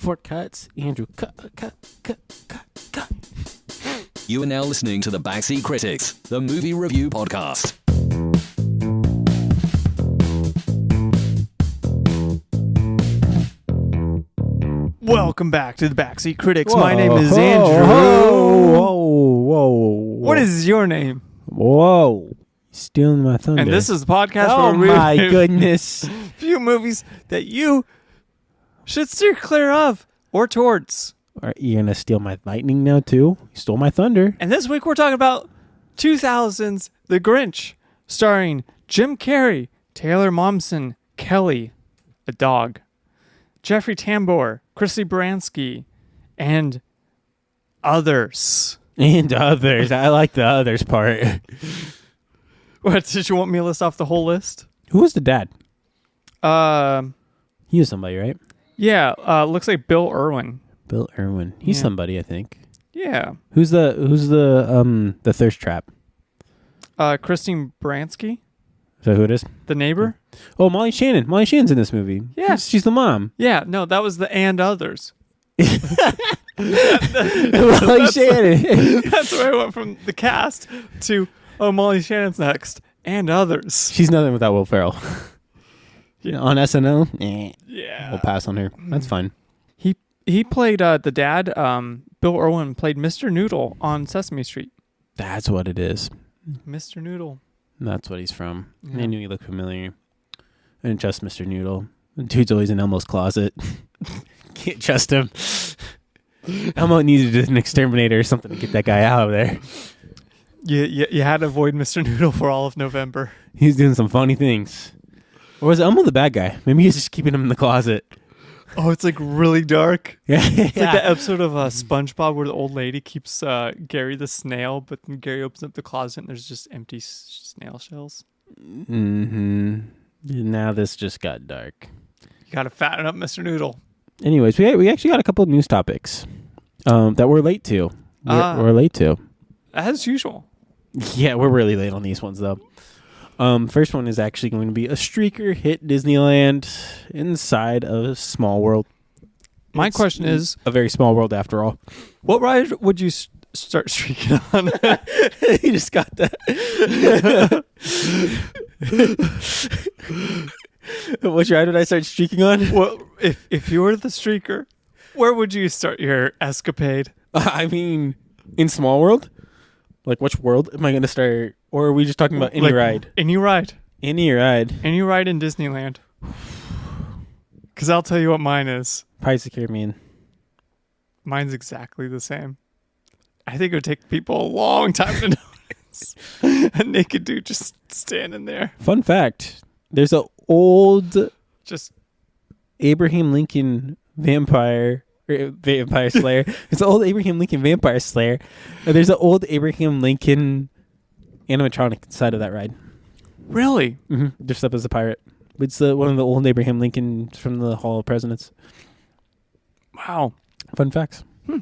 Fort cuts. Andrew cut. You are now listening to the Backseat Critics, the movie review podcast. Welcome back to the Backseat Critics. My name is Andrew. Whoa. What is your name? Whoa. Stealing my thunder. And this is the podcast oh where we my goodness. few movies that you should steer clear of or towards. Are you going to steal my lightning now, too? You stole my thunder. And this week we're talking about 2000's The Grinch, starring Jim Carrey, Taylor Momsen, Kelly, a dog, Jeffrey Tambor, Chrissy Baranski, and others. And others. I like the others part. What, did you want me to list off the whole list? Who was the dad? He He was somebody, right? Yeah, looks like Bill Irwin. Bill Irwin. He's somebody, I think. Yeah. Who's the thirst trap? Christine Baranski, Is that who it is? the neighbor. Oh, Molly Shannon. Molly Shannon's in this movie. Yeah. She's the mom. Yeah, no, that was the and others. Molly Shannon. That's where I went from the cast to, Molly Shannon's next, and others. She's nothing without Will Ferrell. Yeah. On SNL? Yeah. We'll pass on her. That's fine. He played the dad. Bill Irwin played Mr. Noodle on Sesame Street. That's what it is. Mr. Noodle. That's what he's from. Yeah. I knew he looked familiar. And just Mr. Noodle. The dude's always in Elmo's closet. Can't trust him. Elmo needed an exterminator or something to get that guy out of there. You had to avoid Mr. Noodle for all of November. He's doing some funny things. Or was Elmo the bad guy? Maybe he's just keeping him in the closet. Oh, it's like really dark. Yeah. It's like that episode of SpongeBob where the old lady keeps Gary the snail, but then Gary opens up the closet and there's just empty snail shells. Mm-hmm. Now this just got dark. You gotta fatten up Mr. Noodle. Anyways, we actually got a couple of news topics that we're late to. We're late to. As usual. Yeah, we're really late on these ones, though. First one is actually going to be a streaker hit Disneyland inside a small world. My question is, a very small world after all. what ride would you start streaking on? You just got that. Which ride would I start streaking on? Well, if you were the streaker, where would you start your escapade? I mean, in small world? Like, which world am I going to start? Or are we just talking about any ride? Any ride. Any ride. Any ride in Disneyland. Because I'll tell you what mine is. Pirates of the Caribbean. Mine's exactly the same. I think it would take people a long time to notice a naked dude just standing there. Fun fact. There's an old Just Abraham Lincoln vampire slayer. There's an old Abraham Lincoln vampire slayer. And there's an old Abraham Lincoln animatronic inside of that ride. really? Mm-hmm. Dressed up as a pirate. It's one of the old Abraham Lincolns from the Hall of Presidents. Wow. Fun facts. I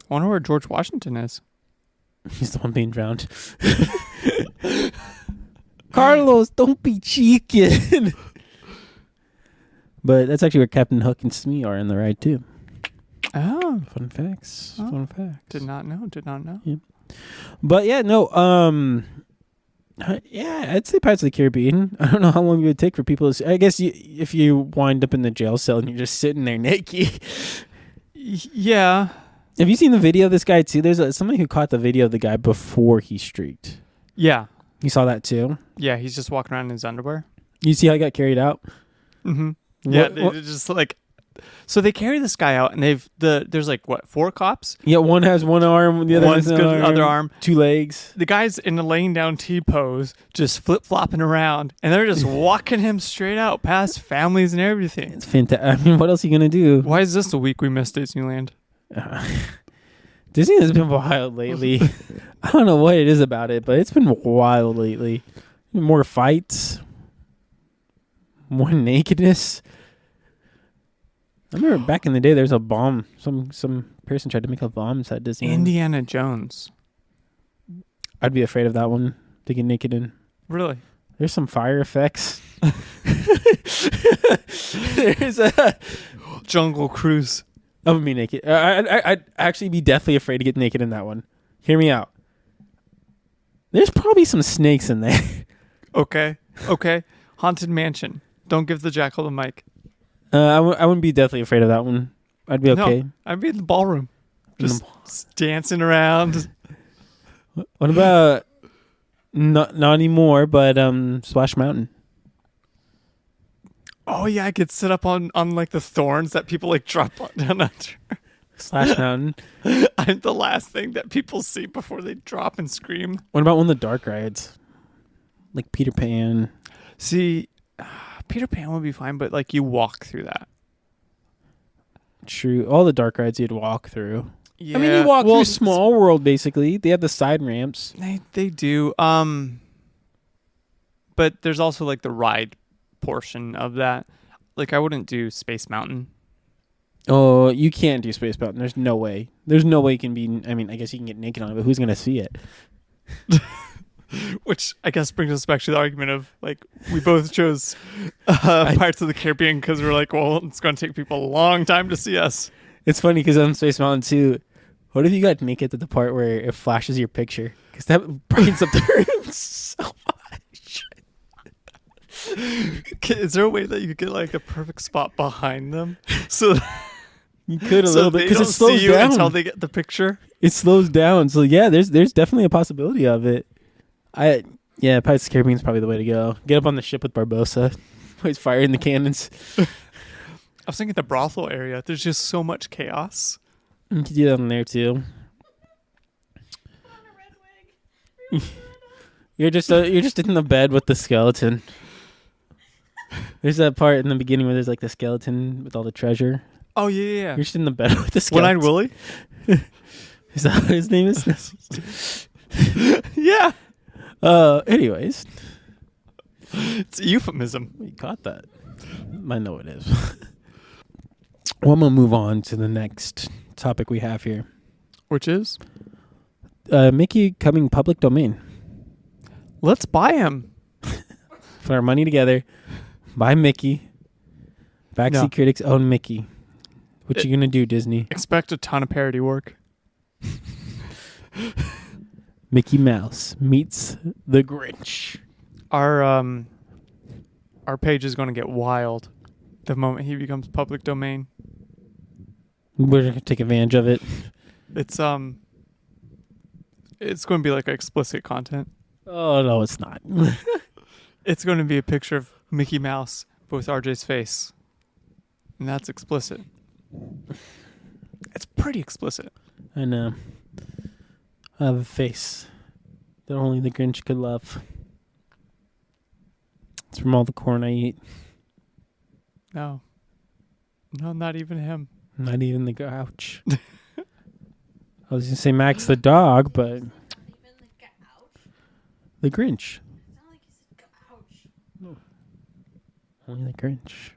wonder where George Washington is. He's the one being drowned. Carlos, don't be cheeking. But that's actually where Captain Hook and Smee are in the ride too. Oh. Fun facts. Oh. Fun facts. Did not know. Yeah. But yeah, no, yeah, I'd say Pirates of the Caribbean. I don't know how long it would take for people to I guess if you wind up in the jail cell and you're just sitting there naked. Yeah. Have you seen the video of this guy too? There's somebody who caught the video of the guy before he streaked. Yeah. You saw that too? Yeah, he's just walking around in his underwear. You see how he got carried out? Mm-hmm. Yeah, they just like... So they carry this guy out, and there's like, what, 4 cops? Yeah, one has one arm, the other One's has got another other arm. 2 legs. The guy's in a laying down T pose, just flip-flopping around, and they're just walking him straight out past families and everything. It's fantastic. I mean, what else are you going to do? Why is this the week we missed Disneyland? Disney has been wild lately. I don't know what it is about it, but it's been wild lately. More fights. More nakedness. I remember back in the day, there was a bomb. Some person tried to make a bomb inside Disney. Indiana Jones. I'd be afraid of that one to get naked in. Really? There's some fire effects. There's a Jungle Cruise. I'm gonna be naked. I'd actually be deathly afraid to get naked in that one. Hear me out. There's probably some snakes in there. Okay. Haunted Mansion. Don't give the jackal the mic. I wouldn't be deathly afraid of that one. I'd be okay. No, I'd be in the ballroom. Just dancing around. What about not anymore, but Splash Mountain? Oh yeah, I could sit up on like the thorns that people like drop down under. Splash Mountain. I'm the last thing that people see before they drop and scream. What about one of the dark rides? Like Peter Pan. See, Peter Pan would be fine, but like you walk through that. True. All the dark rides you'd walk through. Yeah. I mean, you walk through Small World, basically. They have the side ramps. They do. But there's also like the ride portion of that. Like I wouldn't do Space Mountain. Oh, you can't do Space Mountain. There's no way. There's no way you can be... I mean, I guess you can get naked on it, but who's going to see it? Which I guess brings us back to the argument of like we both chose Pirates of the Caribbean because we're like, well, it's going to take people a long time to see us. It's funny because on Space Mountain too, what if you got naked at the part where it flashes your picture? Because that brightens up the room so much. Is there a way that you could get like a perfect spot behind them? So you could a little bit because it slows down until they get the picture. It slows down, so yeah, there's definitely a possibility of it. Pirates of the Caribbean is probably the way to go. Get up on the ship with Barbossa. He's firing the cannons. I was thinking the brothel area. There's just so much chaos. You could do that on there too. You're just in the bed with the skeleton. There's that part in the beginning where there's like the skeleton with all the treasure. Oh yeah. You're just in the bed with the skeleton. One-Eyed Willie? Is that what his name is? Yeah. Anyways. It's a euphemism. You caught that. I know it is. Well, I'm going to move on to the next topic we have here. Which is? Mickey coming public domain. Let's buy him. Put our money together. Buy Mickey. Backseat critics own Mickey. What you going to do, Disney? Expect a ton of parody work. Mickey Mouse meets the Grinch. Our page is going to get wild the moment he becomes public domain. We're going to take advantage of it. It's going to be like explicit content. Oh, no, it's not. It's going to be a picture of Mickey Mouse with RJ's face. And that's explicit. It's pretty explicit. I know. I have a face that only the Grinch could love. It's from all the corn I eat. No, not even him. Not even the Grouch. I was going to say Max the dog, but... The Grinch. No. Only the Grinch.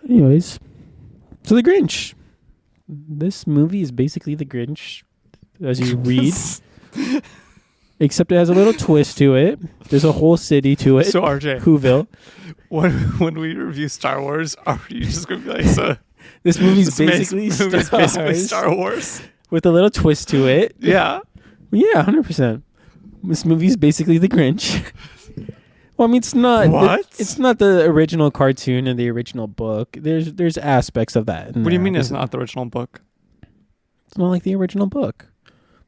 Anyways. So the Grinch. This movie is basically the Grinch, as you read. Except it has a little twist to it. There's a whole city to it. So RJ, Whoville. when we review Star Wars, are you just going to be like, so this movie's basically Star Wars with a little twist to it? Yeah. Yeah, 100%. This movie's basically the Grinch. Well, I mean, it's not. What? It's not the original cartoon and the original book. There's aspects of that. What do you mean it's not the original book? It's not like the original book.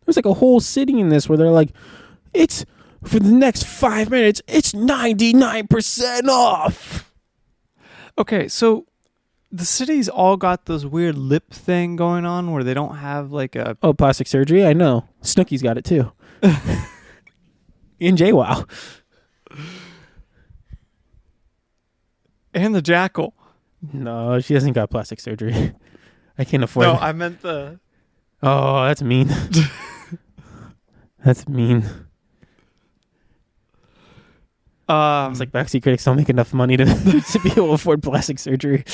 There's like a whole city in this where they're like, it's for the next 5 minutes, it's 99% off. Okay, so the city's all got those weird lip thing going on where they don't have like a... Oh, plastic surgery? I know. Snooki's got it too. In JWoww. And the jackal. No, she hasn't got plastic surgery. I can't afford it. No, I meant the... Oh, that's mean. That's mean. It's like Backseat critics don't make enough money to be able to afford plastic surgery.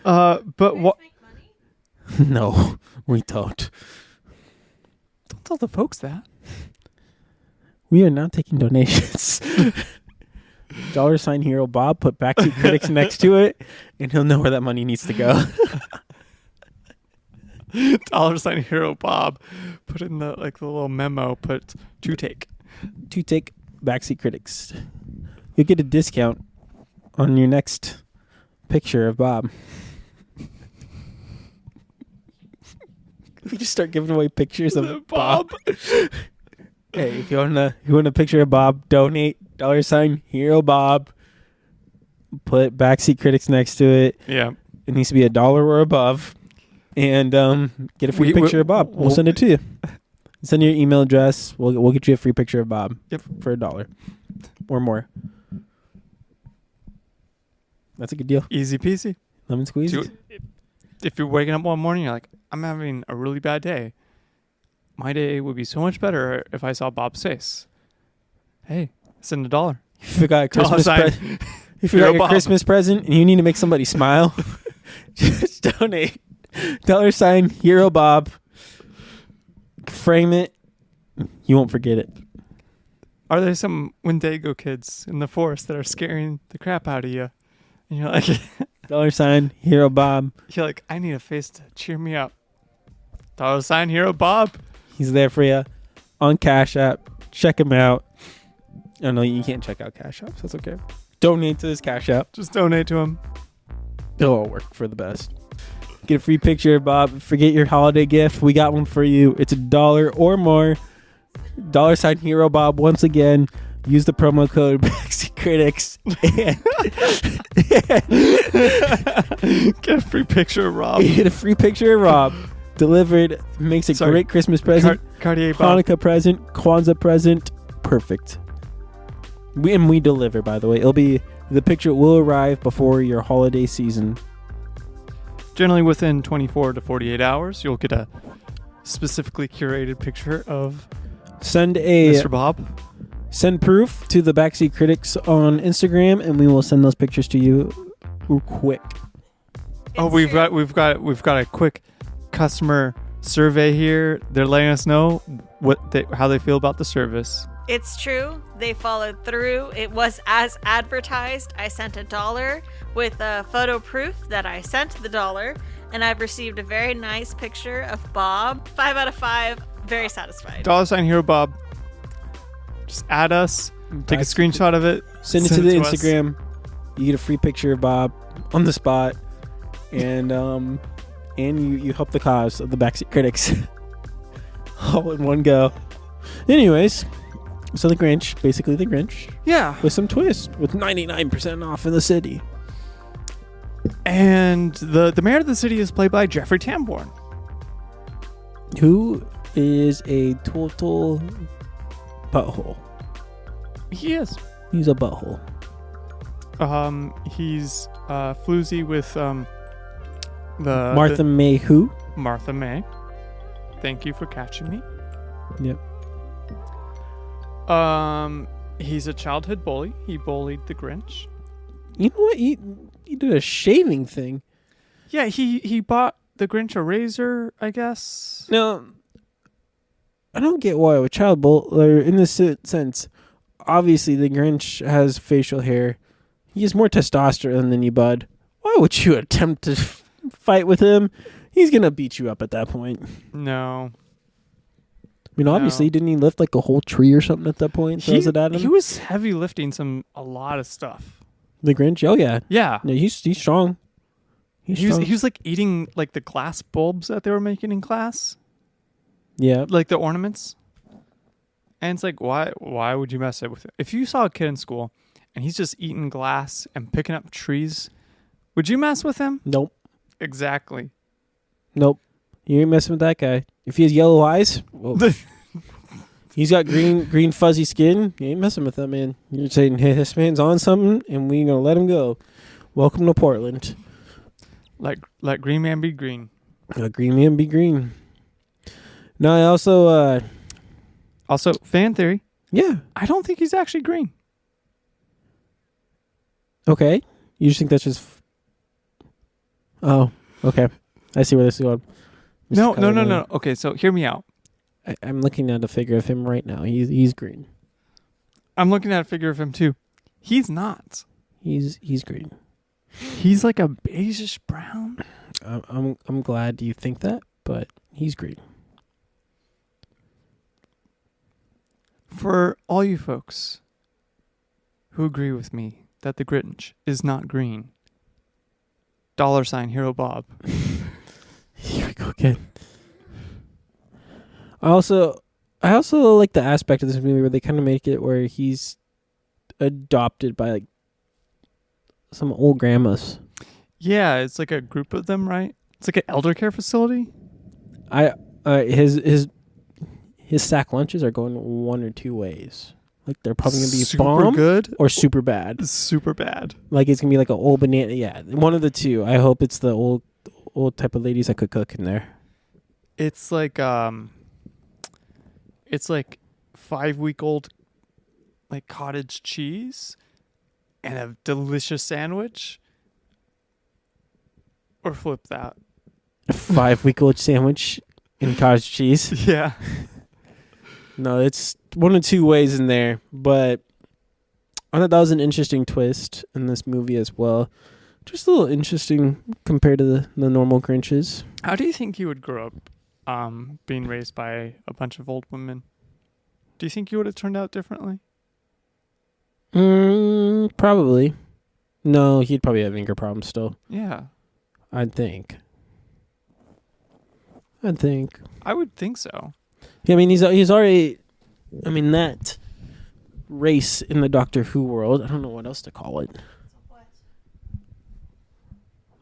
But what? No, we don't. Don't tell the folks that. We are not taking donations. $ Hero Bob, put Backseat Critics next to it, and he'll know where that money needs to go. $ Hero Bob. Put in the little memo. Put to take Backseat Critics. You'll get a discount on your next picture of Bob. We just start giving away pictures of Bob. Hey, if you want a picture of Bob, donate $ Hero Bob. Put Backseat Critics next to it. Yeah. It needs to be $1 or above. And get a free picture of Bob. We'll send it to you. Send your email address. We'll get you a free picture of Bob. Yep. For $1 or more. That's a good deal. Easy peasy. Lemon squeeze. So if you're waking up one morning, you're like, I'm having a really bad day. My day would be so much better if I saw Bob's face. Hey, send $1. You forgot a Christmas present. You forgot your Christmas present and you need to make somebody smile. Just donate $ Hero Bob. Frame it. You won't forget it. Are there some Wendigo kids in the forest that are scaring the crap out of you? And you're like, $ Hero Bob. You're like, I need a face to cheer me up. $ Hero Bob. He's there for you on Cash App. Check him out. Oh, no, you can't check out Cash App. So that's okay. Donate to his Cash App. Just donate to him. It'll all work for the best. Get a free picture of Bob. Forget your holiday gift. We got one for you. It's $1 or more. $ Hero Bob. Once again, use the promo code Backseat Critics. Get a free picture of Rob. Get a free picture of Rob. Delivered. Makes a great Christmas present. Cartier Bob. Hanukkah present. Kwanzaa present. Perfect. We deliver, by the way. The picture will arrive before your holiday season. Generally within 24 to 48 hours, you'll get a specifically curated picture of Mr. Bob. Send proof to the Backseat Critics on Instagram, and we will send those pictures to you quick. We've got a quick customer survey here. They're letting us know how they feel about the service. It's true. They followed through. It was as advertised. I sent $1 with a photo proof that I sent the $1, and I've received a very nice picture of Bob. 5 out of 5. Very satisfied. $ Hero Bob. Just add us. Take a screenshot of it. Send it to the Instagram. You get a free picture of Bob on the spot, and you help the cause of the Backseat Critics all in one go. Anyways. So basically the Grinch. Yeah. With some twist, with 99% off in the city. And the mayor of the city is played by Jeffrey Tambor. Who is a total butthole. He is. He's a butthole. He's floozy with Martha May who? Martha May. Thank you for catching me. Yep. He's a childhood bully. He bullied the Grinch. You know what? He did a shaving thing. Yeah, he bought the Grinch a razor, I guess. Now, I don't get why a child bully, in this sense, obviously the Grinch has facial hair. He has more testosterone than you, bud. Why would you attempt to fight with him? He's going to beat you up at that point. No. I mean, obviously, didn't he lift like a whole tree or something at that point? He was heavy lifting a lot of stuff. The Grinch? Oh, yeah. Yeah. No, he's strong. He was like eating like the glass bulbs that they were making in class. Yeah. Like the ornaments. And it's like, why would you mess with it? If you saw a kid in school and he's just eating glass and picking up trees, would you mess with him? Nope. Exactly. Nope. You ain't messing with that guy. If he has yellow eyes, well, he's got green fuzzy skin. You ain't messing with that man. You're saying, hey, this man's on something, and we ain't gonna let him go. Welcome to Portland. Like green man be green. Green man be green. No, I also fan theory. Yeah. I don't think he's actually green. Okay. You just think that's just... Oh, okay. I see where this is going. No. Okay, so hear me out. I'm looking at a figure of him right now. He's green. I'm looking at a figure of him too. He's not. He's green. He's like a beigeish brown. I'm glad you think that, but he's green. For all you folks who agree with me that the Grinch is not green, $ Hero Bob. Here we go again. I also like the aspect of this movie where they kind of make it where he's adopted by like some old grandmas. Yeah, it's like a group of them, right? It's like an elder care facility. His sack lunches are going one or two ways. Like they're probably gonna be super bomb good or super bad. Super bad. Like it's gonna be like an old banana. Yeah, one of the two. I hope it's the old type of ladies that could cook in there. It's like 5-week-old like cottage cheese and a delicious sandwich. Or flip that. A 5-week-old sandwich and cottage cheese. Yeah. No, it's one of two ways in there, but I thought that was an interesting twist in this movie as well. Just a little interesting compared to the normal Grinches. How do you think you would grow up being raised by a bunch of old women? Do you think you would have turned out differently? Probably. No, he'd probably have anger problems still. Yeah. I think. I would think so. Yeah, I mean, he's already... I mean, that race in the Doctor Who world, I don't know what else to call it.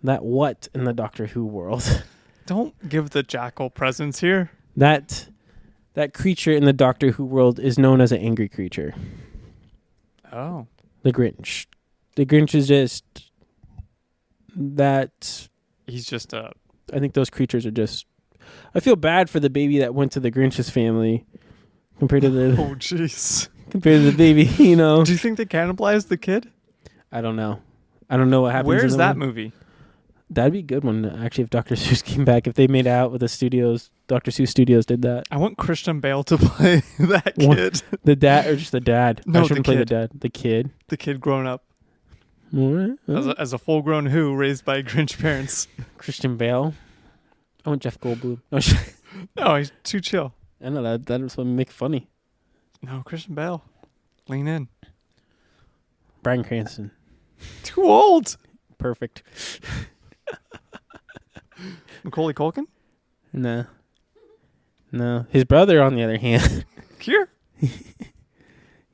That what in the Doctor Who world? Don't give the jackal presents here. That creature in the Doctor Who world is known as an angry creature. Oh. The Grinch. The Grinch is just that. He's just a... I think those creatures are just... I feel bad for the baby that went to the Grinch's family compared to the... Oh, jeez. Compared to the baby, you know. Do you think they cannibalized the kid? I don't know. I don't know what happens. Where's that movie? That'd be a good one, actually, if Dr. Seuss came back. If they made out with the studios, Dr. Seuss Studios did that. I want Christian Bale to play that kid. The dad, or just the dad? No, I shouldn't the play the kid. dad. The kid. The kid grown up. All right. As a full-grown Who raised by Grinch parents. Christian Bale. I want Jeff Goldblum. No, No, he's too chill. I know that was what make it funny. No, Christian Bale. Lean in. Bryan Cranston. Too old. Perfect. Macaulay Culkin? No. His brother, on the other hand, Here?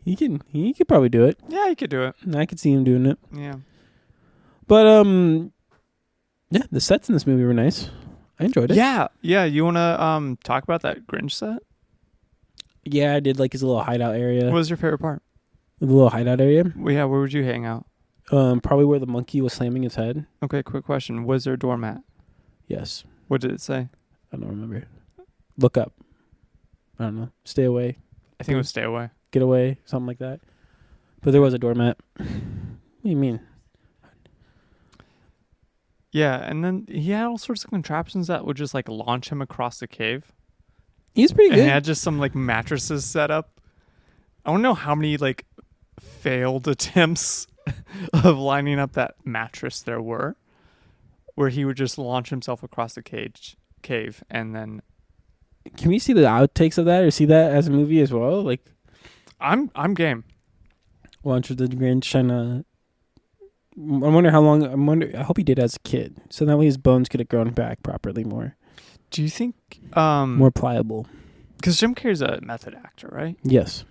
he could probably do it. Yeah, he could do it. I could see him doing it. Yeah. But yeah, the sets in this movie were nice. I enjoyed it. Yeah. You want to talk about that Grinch set? Yeah, I did like his little hideout area. What was your favorite part? The little hideout area. Well, yeah, where would you hang out? Probably where the monkey was slamming his head. Okay, quick question. Was there a doormat? Yes. What did it say? I don't remember. Look up. I don't know. Stay away. I think it was stay away. Get away. Something like that. But there was a doormat. What do you mean? Yeah, and then he had all sorts of contraptions that would just like launch him across the cave. He's pretty And good. he had just some like mattresses set up. I don't know how many like failed attempts of lining up that mattress there were, where he would just launch himself across the cave and then... Can we see the outtakes of that or see that as a movie as well? Like, I'm game. launch of the Grinch trying to... I wonder how long... I hope he did as a kid. So that way his bones could have grown back properly more. Do you think... more pliable. Because Jim Carrey's a method actor, right? Yes.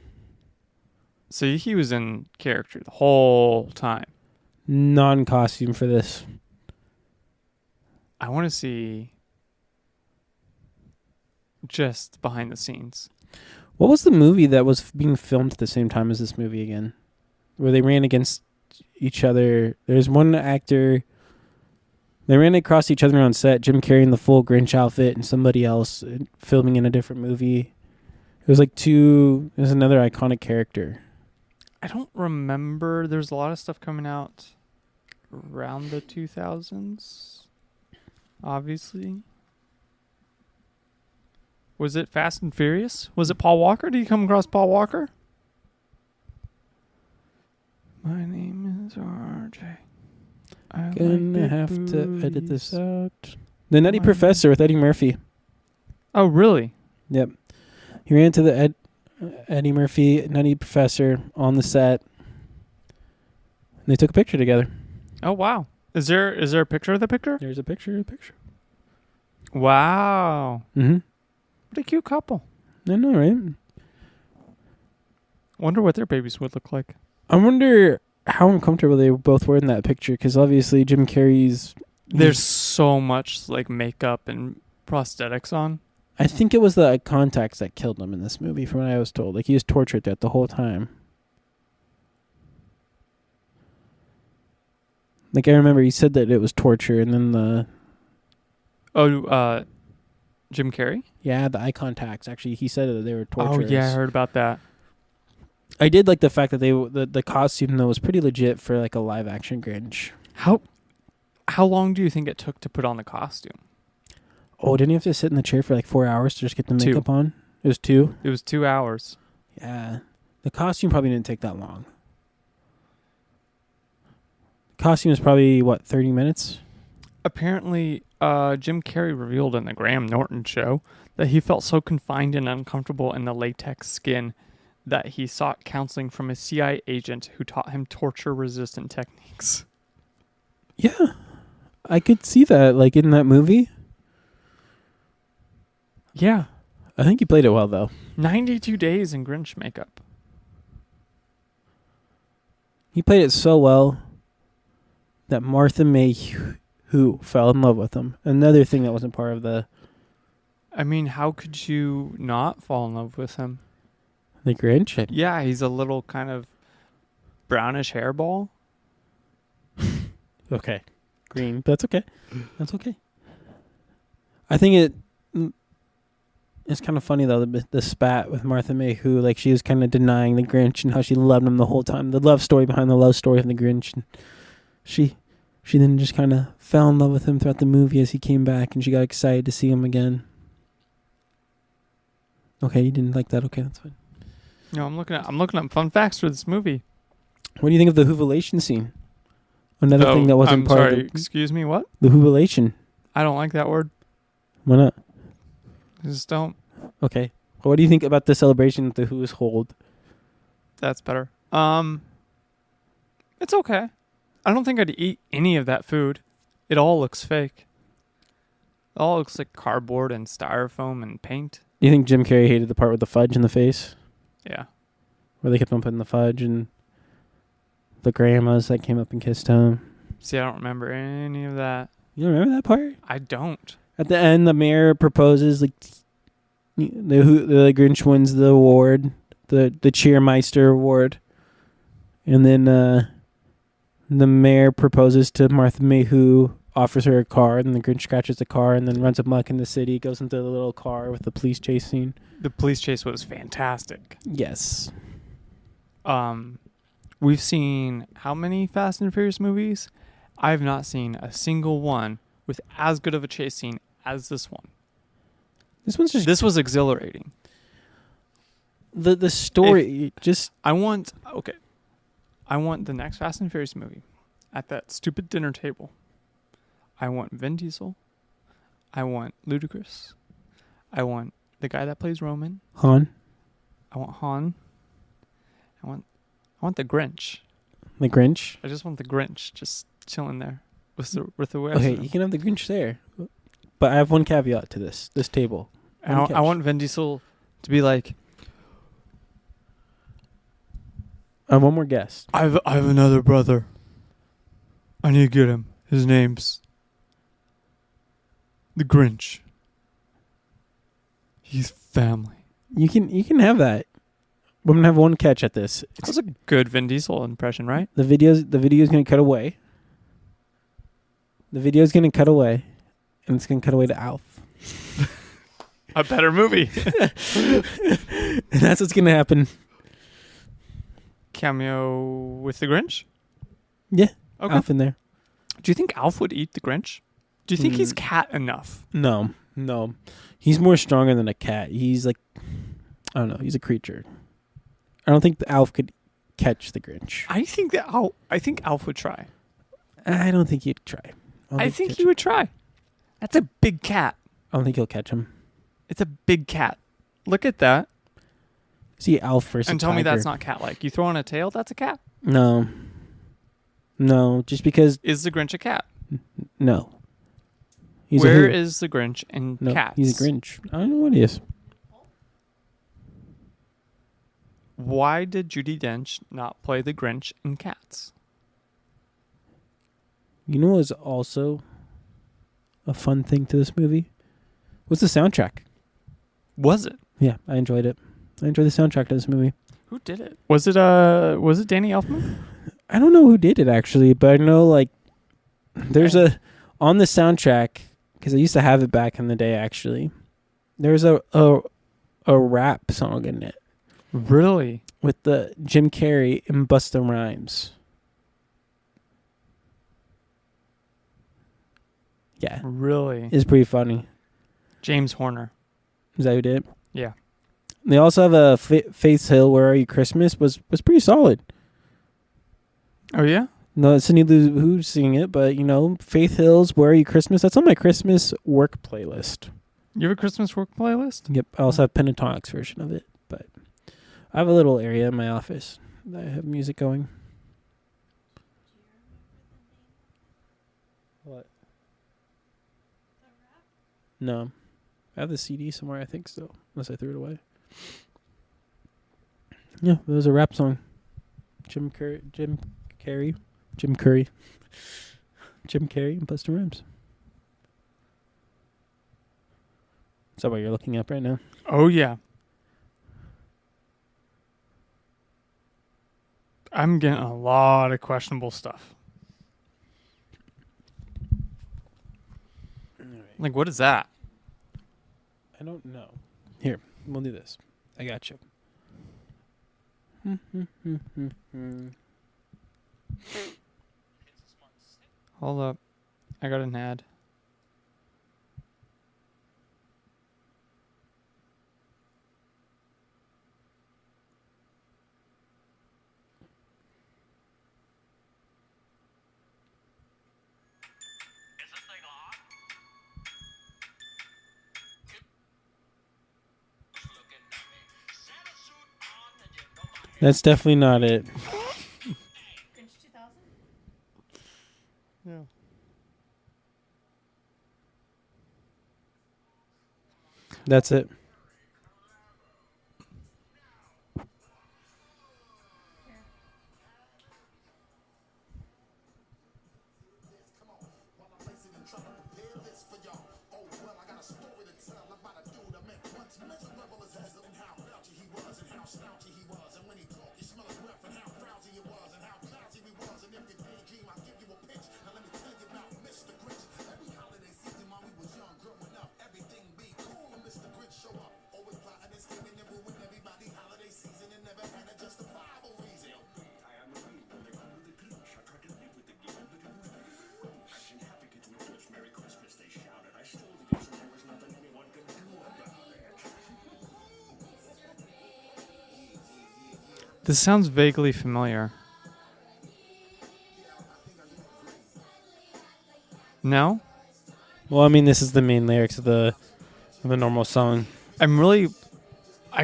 So he was in character the whole time. Non-costume for this. I want to see just behind the scenes. What was the movie that was being filmed at the same time as this movie again? Where they ran against each other. There's one actor... They ran across each other on set, Jim Carrey in the full Grinch outfit and somebody else filming in a different movie. It was like two... There's another iconic character. I don't remember. There's a lot of stuff coming out around the 2000s, obviously. Was it Fast and Furious? Was it Paul Walker? Did you come across Paul Walker? My Gonna have to edit this out. The Nutty Professor with Eddie Murphy. Oh, really? Yep. He ran into the Eddie Murphy Nutty Professor on the set. And they took a picture together. Oh, wow. Is there a picture of the picture? There's a picture of the picture. Wow. Mm-hmm. What a cute couple. I know, right? Wonder what their babies would look like. I wonder how uncomfortable they both were in that picture, because obviously Jim Carrey's... There's so much like makeup and prosthetics on. I think it was the contacts that killed him in this movie, from what I was told. Like, he was tortured that the whole time. Like, I remember he said that it was torture, and then the... Oh, Jim Carrey? Yeah, the eye contacts. Actually, he said that they were torturous. Oh, yeah, I heard about that. I did like the fact that the costume, though, was pretty legit for, like, a live-action Grinch. How long do you think it took to put on the costume? Oh, didn't you have to sit in the chair for, like, 4 hours to just get the makeup on? It was 2? It was 2 hours. Yeah. The costume probably didn't take that long. The costume was probably, 30 minutes? Apparently, Jim Carrey revealed in the Graham Norton show that he felt so confined and uncomfortable in the latex skin that he sought counseling from a CIA agent who taught him torture-resistant techniques. Yeah. I could see that, like, in that movie. Yeah. I think he played it well, though. 92 days in Grinch makeup. He played it so well that Martha May, who fell in love with him. Another thing that wasn't part of the... I mean, how could you not fall in love with him? The Grinch? Yeah, he's a little kind of brownish hairball. Okay. Green. But that's okay. That's okay. I think it's kind of funny, though, the spat with Martha May, who, like, she was kind of denying the Grinch and how she loved him the whole time. The love story behind the love story of the Grinch. And she then just kind of fell in love with him throughout the movie as he came back, and she got excited to see him again. Okay, you didn't like that? Okay, that's fine. No, I'm looking up fun facts for this movie. What do you think of the Hoovelation scene? Another thing that wasn't part of the... Excuse me, what? The Hoovelation. I don't like that word. Why not? I just don't. Okay. What do you think about the celebration that the Who's hold? That's better. It's okay. I don't think I'd eat any of that food. It all looks fake. It all looks like cardboard and styrofoam and paint. Do you think Jim Carrey hated the part with the fudge in the face? Yeah. Where they kept on putting the fudge and the grandmas that came up and kissed him? See, I don't remember any of that. You don't remember that part? I don't. At the end, the mayor proposes, like, the Grinch wins the award, the Cheermeister award. And then the mayor proposes to Martha May, who offers her a car, and the Grinch scratches the car and then runs amok in the city, goes into the little car with the police chase scene. The police chase was fantastic. Yes. We've seen how many Fast and Furious movies? I've not seen a single one with as good of a chase scene as this one. This was exhilarating. The story I want the next Fast and Furious movie at that stupid dinner table. I want Vin Diesel. I want Ludacris. I want the guy that plays Roman. Han. I want Han. I want the Grinch. The Grinch. I just want the Grinch just chilling there with the Okay, you can have the Grinch there, but I have one caveat to this table. I want Vin Diesel to be like, I have one more guest. I have another brother. I need to get him. His name's the Grinch. He's family. You can have that. I'm gonna have one catch at this. That's a good Vin Diesel impression, right? The video's gonna cut away. The video's gonna cut away, and it's gonna cut away to Alf. A better movie. And that's what's gonna happen. Cameo with the Grinch? Yeah. Okay. Alf in there. Do you think Alf would eat the Grinch? Do you think he's cat enough? No. He's more stronger than a cat. He's like, I don't know. He's a creature. I don't think the Alf could catch the Grinch. I think Alf would try. I don't think he'd try. I think he would try. That's a big cat. I don't think he'll catch him. It's a big cat. Look at that. See Alf versus And tell me tiger. that's not cat-like. You throw on a tail, that's a cat. No, just because Is the Grinch a cat? no. He's Where a who. is the Grinch in No, Cats? he's a Grinch. I don't know what he is. Why did Judi Dench not play the Grinch in Cats? You know what was also a fun thing to this movie? Was the soundtrack. Was it? Yeah, I enjoyed it. I enjoyed the soundtrack to this movie. Who did it? Was it Danny Elfman? I don't know who did it actually, but I know like there's on the soundtrack because I used to have it back in the day. Actually, there's a rap song in it Really? with the Jim Carrey and Busta Rhymes. Yeah, Really? it's pretty funny. James Horner. Is that who did it? Yeah. They also have a Faith Hill, Where Are You Christmas was pretty solid. Oh, yeah? No, it's Cindy Lou Who's singing it, but you know, Faith Hill's Where Are You Christmas? That's on my Christmas work playlist. You have a Christmas work playlist? Yep, I also have Pentatonic's version of it, but I have a little area in my office that I have music going. What? No. I have the CD somewhere, I think so, unless I threw it away. Yeah, it was a rap song. Jim Carrey, and Busta Rhymes. Is that what you're looking up right now? Oh, yeah. I'm getting a lot of questionable stuff. Like, what is that? I don't know. Here, we'll do this. I got you. Hold up. I got an ad. That's definitely not it. Grinch 2000? Yeah. That's it. This sounds vaguely familiar. No? Well, I mean, this is the main lyrics of the normal song. I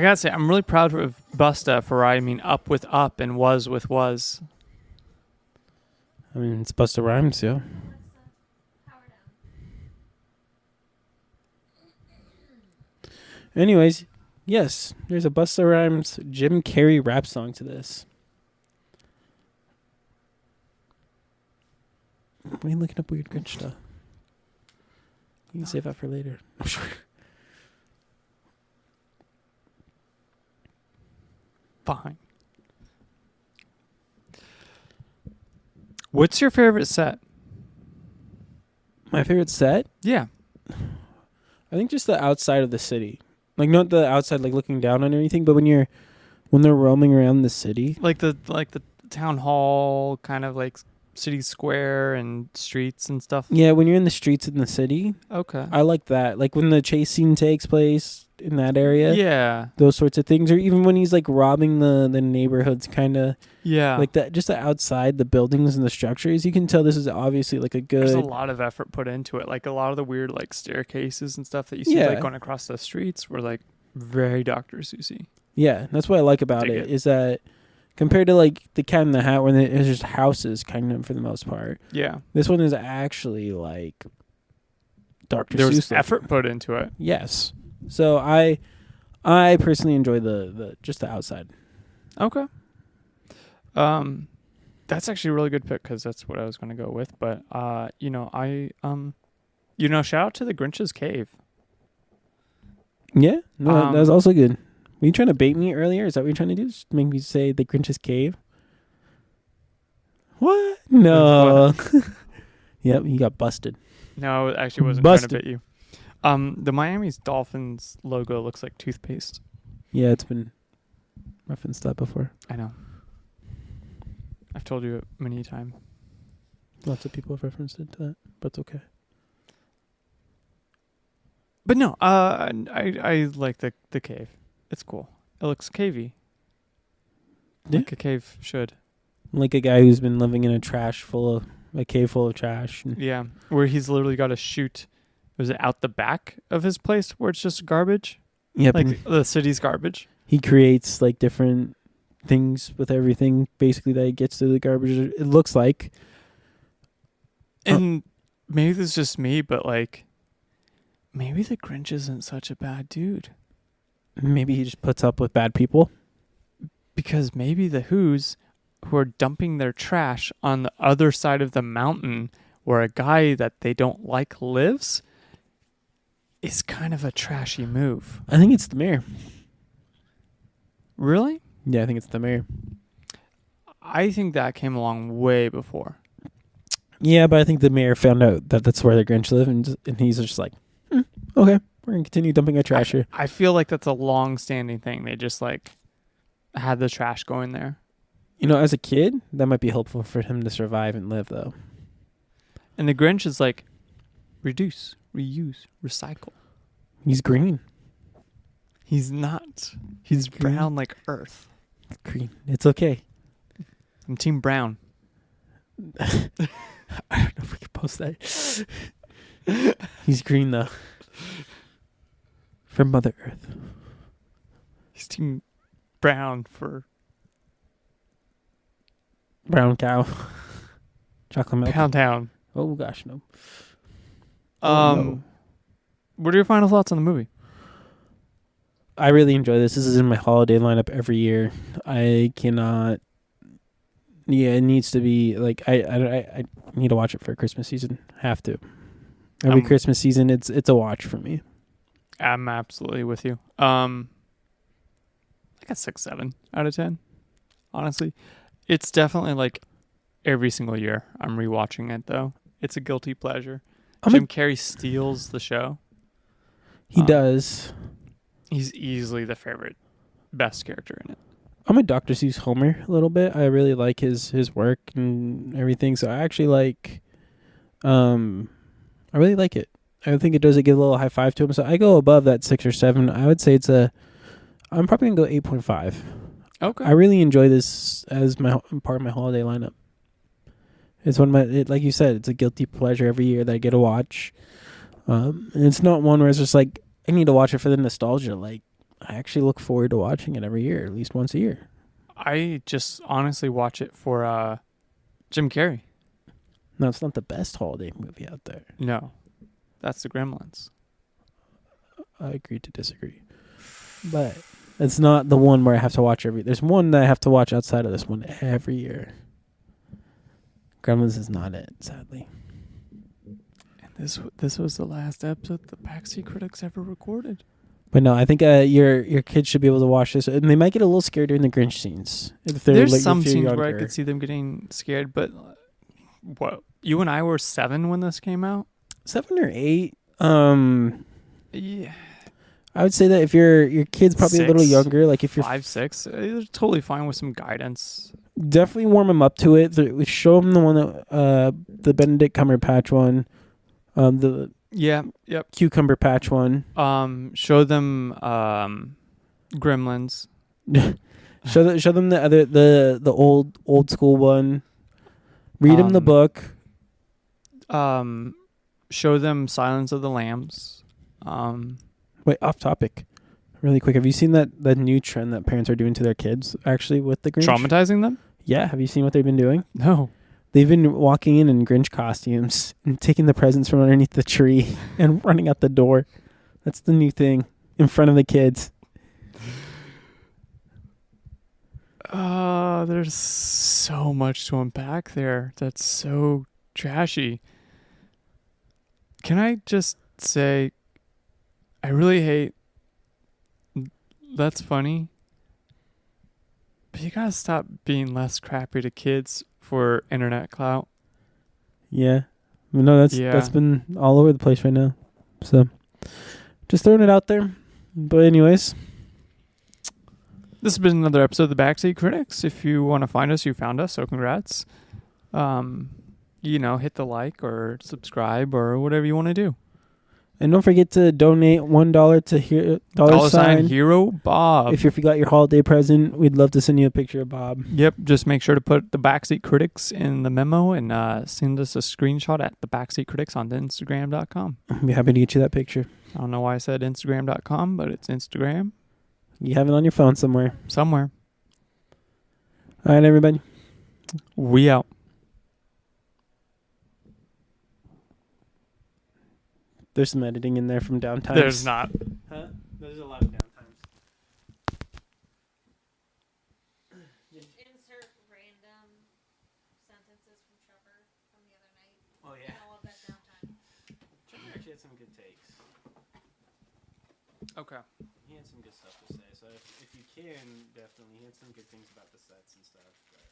gotta say, I'm really proud of Busta for rhyming up with up and was with was. I mean, it's Busta Rhymes, yeah. Anyways, yes, there's a Busta Rhymes Jim Carrey rap song to this. Why are you looking up weird Grinch stuff? You can save that for later. I'm sure. Fine. What's your favorite set? My favorite set? Yeah. I think just the outside of the city. Like not the outside like looking down on anything, but when they're roaming around the city. Like the town hall kind of like city square and streets and stuff. Yeah, when you're in the streets in the city, Okay. I like that. Like when the chase scene takes place in that area. Yeah. Those sorts of things. Or even when he's like robbing the neighborhoods, kind of Yeah. like that, just the outside, the buildings and the structures. You can tell this is obviously like a There's a good. lot of effort put into it. Like a lot of the weird like staircases and stuff that you see Yeah. like going across the streets were like very Dr. Seussy. Yeah, that's what I like about Dig it, it. is that compared to like the Cat in the Hat, where there's just houses kind of for the most part, Yeah. this one is actually like Dr. There was Seuss. effort put into it. Yes. So I personally enjoy the just the outside. Okay. That's actually a really good pick because that's what I was going to go with. But shout out to the Grinch's Cave. Yeah, no, that was Um, also good. Were you trying to bait me earlier? Is that what you're trying to do? Just make me say the Grinch's cave? What? No. Yep, you got busted. No, it actually wasn't Busted. trying to bit you. The Miami's Dolphins logo looks like toothpaste. Yeah, it's been referenced that before. I know. I've told you it many times. Lots of people have referenced it to that, but it's okay. But no, I like the cave. It's cool. It looks cavey. Yeah. Like a cave should. Like a guy who's been living in a cave full of trash. And Yeah. Where he's literally got to shoot, was it out the back of his place where it's just garbage? yep, Like and the city's garbage? he creates like different things with everything basically that he gets to the garbage. It looks like. And maybe this is just me, but like, maybe the Grinch isn't such a bad dude. Maybe he just puts up with bad people. Because maybe the Who's, who are dumping their trash on the other side of the mountain where a guy that they don't like lives, is kind of a trashy move. I think it's the mayor. Really? Yeah, I think it's the mayor. I think that came along way before. Yeah, but I think the mayor found out that that's where the Grinch live, and he's just like, okay, we're going to continue dumping our trash here. I feel like that's a long-standing thing. They just like had the trash going there. You know, as a kid, that might be helpful for him to survive and live, though. And the Grinch is like, reduce, reuse, recycle. He's green. He's not. He's green. brown like earth. Green. It's okay. I'm Team Brown. I don't know if we can post that. He's green, though. From Mother Earth. He's Team Brown for Brown cow. Chocolate milk. Pound Town. Oh, gosh, no. No. What are your final thoughts on the movie? I really enjoy this. This is in my holiday lineup every year. I cannot. Yeah, it needs to be like I need to watch it for Christmas season. Have to. Every Christmas season, it's a watch for me. I'm absolutely with you. I got 6-7 out of 10. Honestly, it's definitely like every single year I'm rewatching it though. It's a guilty pleasure. Jim Carrey steals the show. He does. He's easily the favorite, best character in it. I'm a Dr. Seuss Homer a little bit. I really like his work and everything. So I actually like, I really like it. I think it does give a little high five to him. So I go above that 6 or 7. I would say I'm probably gonna go 8.5. Okay. I really enjoy this as my part of my holiday lineup. It's one of my, like you said, it's a guilty pleasure every year that I get to watch. And it's not one where it's just like, I need to watch it for the nostalgia. Like, I actually look forward to watching it every year, at least once a year. I just honestly watch it for Jim Carrey. No, it's not the best holiday movie out there. No, that's the Gremlins. I agree to disagree. But it's not the one where I have to watch there's one that I have to watch outside of this one every year. Gremlins is not it, sadly. And this was the last episode the Backseat Critics ever recorded. But no, I think your kids should be able to watch this, and they might get a little scared during the Grinch scenes. If they're There's like, some if you're scenes where I younger. could see them getting scared, but what? You and I were 7 when this came out? 7 or 8. Yeah. I would say that if your kid's probably a little 6, younger, like if you're 5, 6, they're totally fine with some guidance. definitely warm them up to it. Show them the one that the Benedict Cumberbatch one, the Yep. cucumber patch one. Show them Gremlins. show them the other the old school one. Read them the book. Show them Silence of the Lambs. Wait, off topic. Really quick, have you seen that new trend that parents are doing to their kids actually with the Grinch? Traumatizing them? Yeah, have you seen what they've been doing? No. They've been walking in Grinch costumes and taking the presents from underneath the tree and running out the door. That's the new thing in front of the kids. There's so much to unpack there. That's so trashy. Can I just say, I really hate, that's funny, but you gotta stop being less crappy to kids for internet clout. Yeah. No, that's been all over the place right now. So, just throwing it out there. But anyways, this has been another episode of the Backseat Critics. If you want to find us, you found us, so congrats. Hit the like or subscribe or whatever you want to do. and don't forget to donate $1 to dollar sign Hero Bob. If you forgot your holiday present, we'd love to send you a picture of Bob. Yep, just make sure to put the Backseat Critics in the memo and send us a screenshot at the Backseat Critics on Instagram.com. I'd be happy to get you that picture. I don't know why I said Instagram.com, but it's Instagram. You have it on your phone somewhere. Somewhere. All right, everybody. We out. There's some editing in there from downtimes. There's not. Huh? There's a lot of downtimes. Insert random sentences from Trevor from the other night. Oh, yeah. All of that downtime. Trevor actually had some good takes. Okay. He had some good stuff to say. So if you can, definitely. He had some good things about the sets and stuff. But